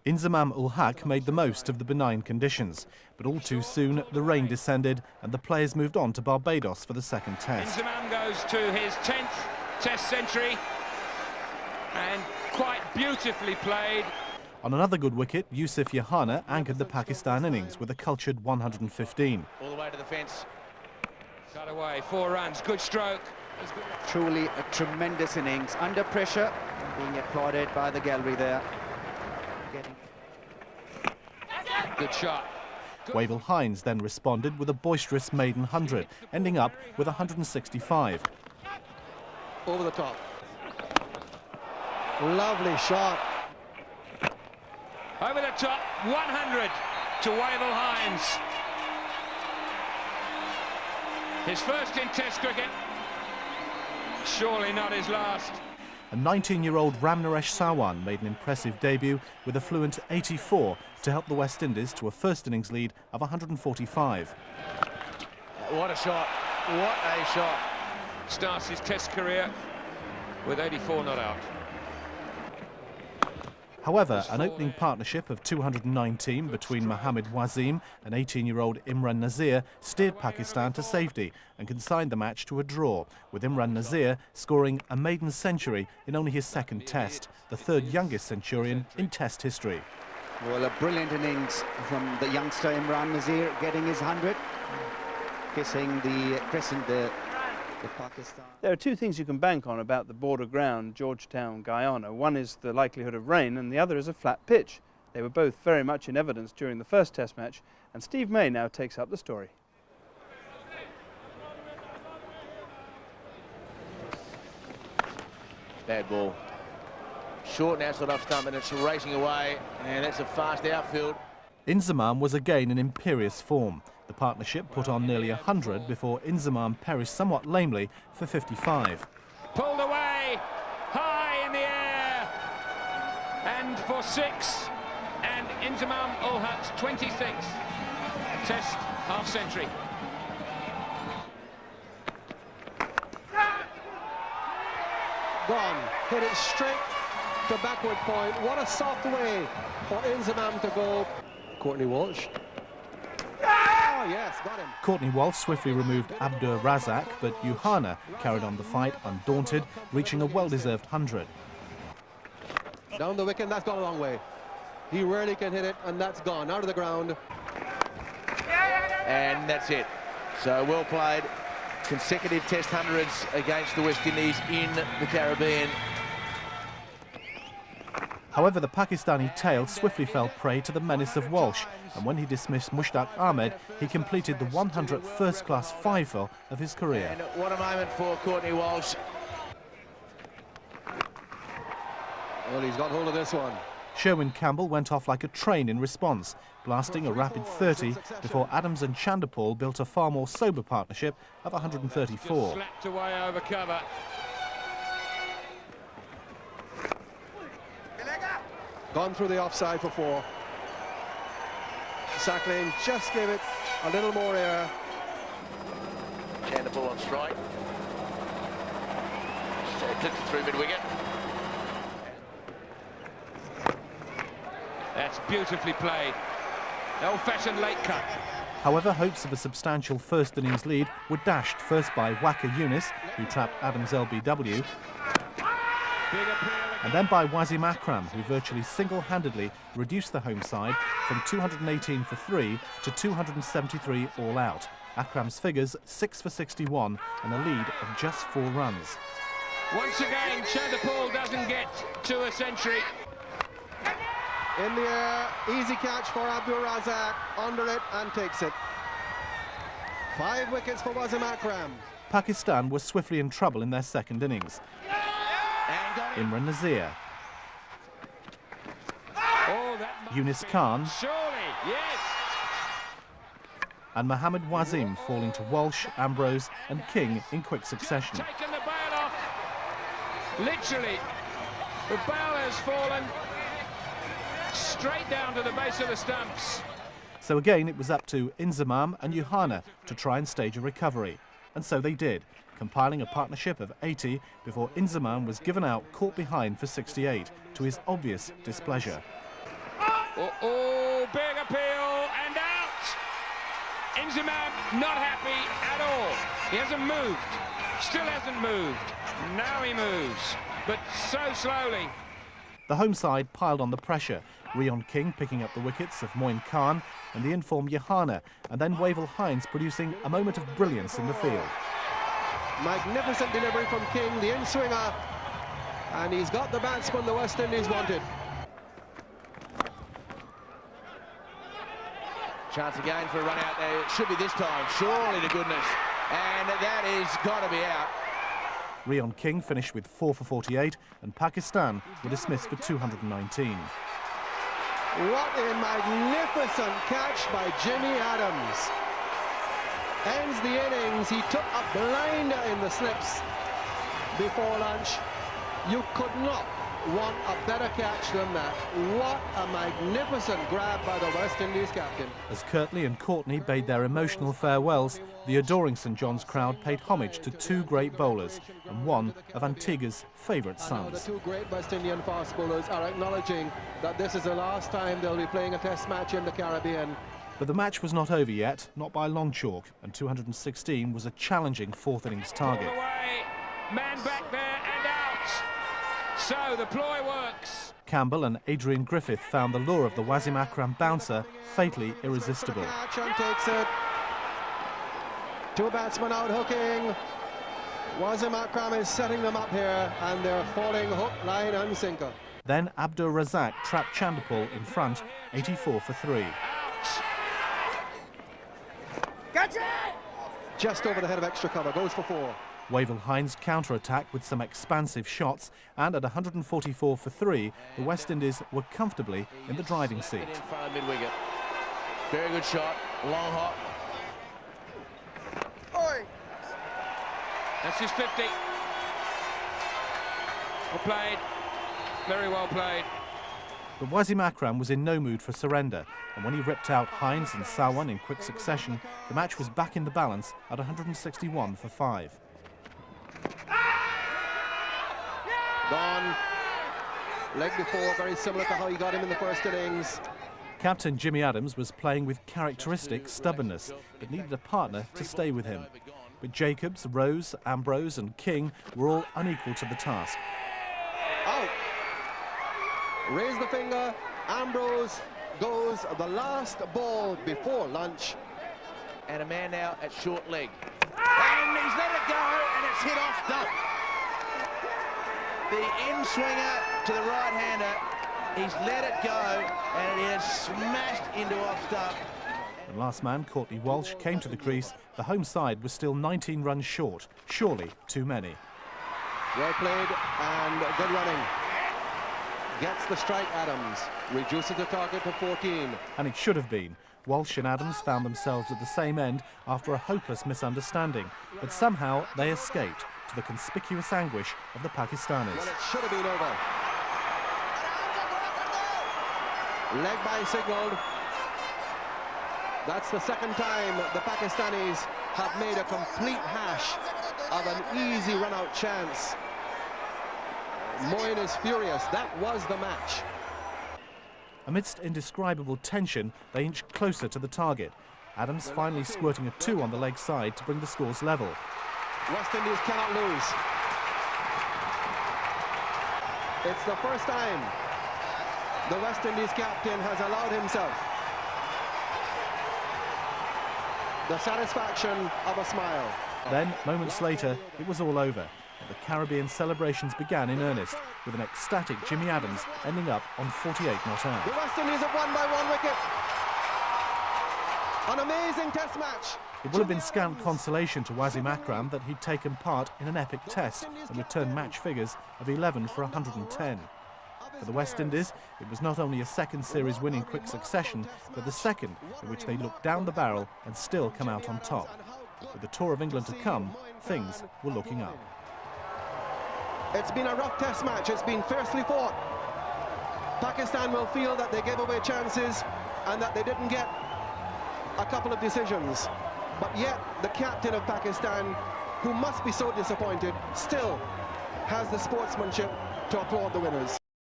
Inzamam ul Haq made the most of the benign conditions, but all too soon the rain descended and the players moved on to Barbados for the second test. Inzamam goes to his 10th test century, and quite beautifully played. On another good wicket, Yusuf Yohana anchored the Pakistan innings with a cultured 115. All the way to the fence. Cut away, 4 runs, good stroke. Truly a tremendous innings, under pressure, being applauded by the gallery there. Good shot. Wavell Hines then responded with a boisterous maiden 100, ending up with 165. Over the top. Lovely shot. Over the top, 100 to Wavell Hines. His first in Test cricket, surely not his last. And 19-year-old Ramnaresh Sawan made an impressive debut with a fluent 84 to help the West Indies to a first innings lead of 145. What a shot, what a shot. Starts his Test career with 84 not out. However, an opening partnership of 219 between Mohammad Wasim and 18-year-old Imran Nazir steered Pakistan to safety and consigned the match to a draw, with Imran Nazir scoring a maiden century in only his second test, the third youngest centurion in Test history. Well, a brilliant innings from the youngster Imran Nazir, getting his 100, kissing the crescent there. Pakistan. There are two things you can bank on about the border ground, Georgetown, Guyana. One is the likelihood of rain and the other is a flat pitch. They were both very much in evidence during the first test match, and Steve May now takes up the story. Bad ball. Short now, sort of stump, and it's racing away, and it's a fast outfield. Inzamam was again in imperious form. The partnership put on nearly 100 before Inzamam perished somewhat lamely for 55. Pulled away, high in the air, and for 6, and Inzamam ul Haq's 26th Test half-century. Gone. Hit it straight to backward point. What a soft way for Inzamam to go. Courtney Walsh. Oh, yes, got him. Courtney Walsh swiftly removed Abdur Razak, but Yohana carried on the fight undaunted, reaching a well-deserved 100. Down the wicket, that's gone a long way. He rarely can hit it, and that's gone out of the ground. And that's it. So well played. Consecutive Test hundreds against the West Indies in the Caribbean. However, the Pakistani tail swiftly fell prey to the menace of Walsh, and when he dismissed Mushtaq Ahmed, he completed the 100th first-class five-fill of his career. And what a moment for Courtney Walsh. Well, he's got hold of this one. Sherwin Campbell went off like a train in response, blasting a rapid 30 before Adams and Chanderpaul built a far more sober partnership of 134. Slapped away over cover. Gone through the offside for 4. Sacklin just gave it a little more air. Chanderpaul on strike. So clipped it through mid-wicket. That's beautifully played. Old-fashioned late cut. However, hopes of a substantial first innings lead were dashed first by Waqar Younis, who trapped Adams LBW, and then by Wasim Akram, who virtually single-handedly reduced the home side from 218 for 3 to 273 all out. Akram's figures 6 for 61 and a lead of just 4 runs. Once again, Chanderpaul doesn't get to a century. In the air, easy catch for Abdur Razak, under it and takes it. 5 wickets for Wasim Akram. Pakistan was swiftly in trouble in their second innings. Imran Nazir, Yunus Khan, Surely, yes. and Mohammad Wasim falling to Walsh, Ambrose and King in quick succession. Taken the bail off. Literally, the bail has fallen straight down to the base of the stumps. So again, it was up to Inzamam and Yohana to try and stage a recovery. And so they did, compiling a partnership of 80 before Inzamam was given out caught behind for 68, to his obvious displeasure. Oh, big appeal and out. Inzamam not happy at all. He hasn't moved. Still hasn't moved. Now he moves, but so slowly. The home side piled on the pressure. Rion King picking up the wickets of Moin Khan and the informed Johanna, and then Wavell Hines producing a moment of brilliance in the field. Magnificent delivery from King, the in-swinger, and he's got the batsman the West Indies wanted. Chance again for a run out there. It should be this time, surely to goodness. And that is got to be out. Rion King finished with 4 for 48 and Pakistan were dismissed for 219. What a magnificent catch by Jimmy Adams. Ends the innings. He took a blinder in the slips before lunch. You could not want a better catch than that. What a magnificent grab by the West Indies captain. As Kirtley and Courtney bade their emotional farewells, the adoring St John's crowd paid homage to 2 great bowlers and one of Antigua's favourite sons. The 2 great West Indian fast bowlers are acknowledging that this is the last time they'll be playing a test match in the Caribbean. But the match was not over yet, not by long chalk, and 216 was a challenging 4th innings target. Away. Man back there and out. So the ploy works. Campbell and Adrian Griffith found the lure of the Wasim Akram bouncer fatally irresistible. Catch and takes it. 2 batsmen out hooking. Wasim Akram is setting them up here, and they're falling hook, line and sinker. Then Abdur Razak trapped Chanderpaul in front, 84 for 3. Just over the head of extra cover, goes for 4. Wavell Hines counter-attacked with some expansive shots, and at 144 for 3, the West Indies were comfortably in the driving seat. In front of mid-wicket. Very good shot, long hop. That's his 50. Well played. Very well played. But Wasim Akram was in no mood for surrender, and when he ripped out Hines and Sawan in quick succession, the match was back in the balance at 161 for 5. Gone. Leg before, very similar to how he got him in the first innings. Captain Jimmy Adams was playing with characteristic stubbornness, but needed a partner to stay with him. But Jacobs, Rose, Ambrose and King were all unequal to the task. Out. Raise the finger. Ambrose goes the last ball before lunch. And a man now at short leg. And he's let it go, and it's hit off stump. The in-swinger to the right-hander, he's let it go, and it has smashed into off stump. When last man, Courtney Walsh, came to the crease, the home side was still 19 runs short. Surely too many. Well played and good running. Gets the strike, Adams. Reduces the target to 14. And it should have been. Walsh and Adams found themselves at the same end after a hopeless misunderstanding. But somehow they escaped, to the conspicuous anguish of the Pakistanis. Well, it should have been over. Leg by signalled. That's the second time the Pakistanis have made a complete hash of an easy run-out chance. Moin is furious. That was the match. Amidst indescribable tension, they inched closer to the target. Adams finally squirting a 2 on the leg side to bring the scores level. West Indies cannot lose. It's the first time the West Indies captain has allowed himself the satisfaction of a smile. Then, moments later, it was all over. The Caribbean celebrations began in earnest, with an ecstatic Jimmy Adams ending up on 48 not out. The West Indies have won by 1 wicket. An amazing test match. It will have been scant consolation to Wasim Akram that he'd taken part in an epic test and returned match figures of 11 for 110. For the West Indies, it was not only a second series win in quick succession, but the second in which they looked down the barrel and still come out on top. With the Tour of England to come, things were looking up. It's been a rough test match. It's been fiercely fought. Pakistan will feel that they gave away chances and that they didn't get a couple of decisions. But yet, the captain of Pakistan, who must be so disappointed, still has the sportsmanship to applaud the winners.